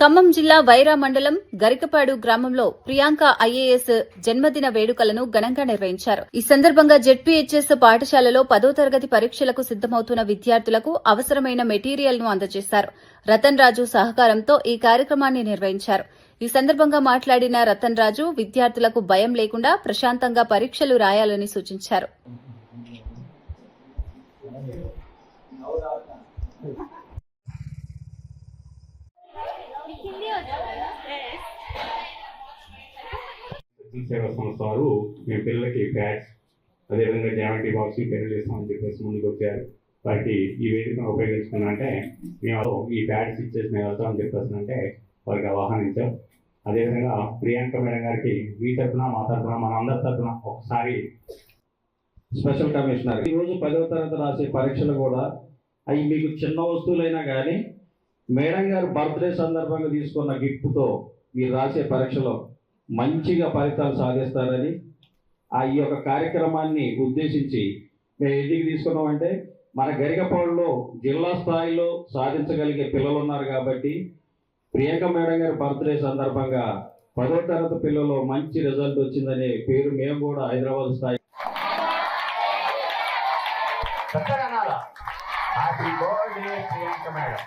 ఖమ్మం జిల్లా వైరా మండలం గరికపాడు గ్రామంలో ప్రియాంక ఐఏఎస్ జన్మదిన వేడుకలను ఘనంగా నిర్వహించారు. ఈ సందర్భంగా జెడ్పీహెచ్ఎస్ పాఠశాలలో 10వ తరగతి పరీక్షలకు సిద్దమవుతున్న విద్యార్థులకు అవసరమైన మెటీరియల్ ను అందజేశారు. రతన్ రాజు సహకారంతో ఈ కార్యక్రమాన్ని నిర్వహించారు. ఈ సందర్భంగా మాట్లాడిన రతన్ రాజు విద్యార్థులకు భయం లేకుండా ప్రశాంతంగా పరీక్షలు రాయాలని సూచించారు. సేవా సంస్థ వారు మీ పిల్లలకి ప్యాడ్స్ అదేవిధంగా జామెట్రీ బాక్స్ పెన్నులు ఇస్తామని చెప్పేసి ముందుకు వచ్చారు. వారికి ఈ వేదికను ఉపయోగించుకున్నంటే మేము ఈ ప్యాడ్స్ ఇచ్చేసి మేము వెళ్తామని చెప్పేసి అంటే వారికి ఆహ్వానించాం. అదేవిధంగా ప్రియాంక మేడం గారికి మీ తరఫున మా తరఫున మన అందరి తరఫున ఒకసారి స్పెషల్ కమిషనర్ ఈరోజు 10వ తరగతి రాసే పరీక్షలు కూడా అవి మీకు చిన్న వస్తువులైనా కానీ మేడం గారు బర్త్డే సందర్భంగా తీసుకున్న గిఫ్ట్తో మీరు రాసే పరీక్షలో మంచిగా ఫలితాలు సాధిస్తారని ఈ యొక్క కార్యక్రమాన్ని ఉద్దేశించి మేము ఎందుకు తీసుకున్నామంటే మన గరికపాడులో జిల్లా స్థాయిలో సాధించగలిగే పిల్లలు ఉన్నారు కాబట్టి ప్రియాంక మేడం గారి బర్త్డే సందర్భంగా 10వ తరగతి పిల్లలు మంచి రిజల్ట్ వచ్చిందనే పేరు మేము కూడా హైదరాబాద్ స్థాయి హ్యాపీ బర్త్డే ప్రియాంక మేడం.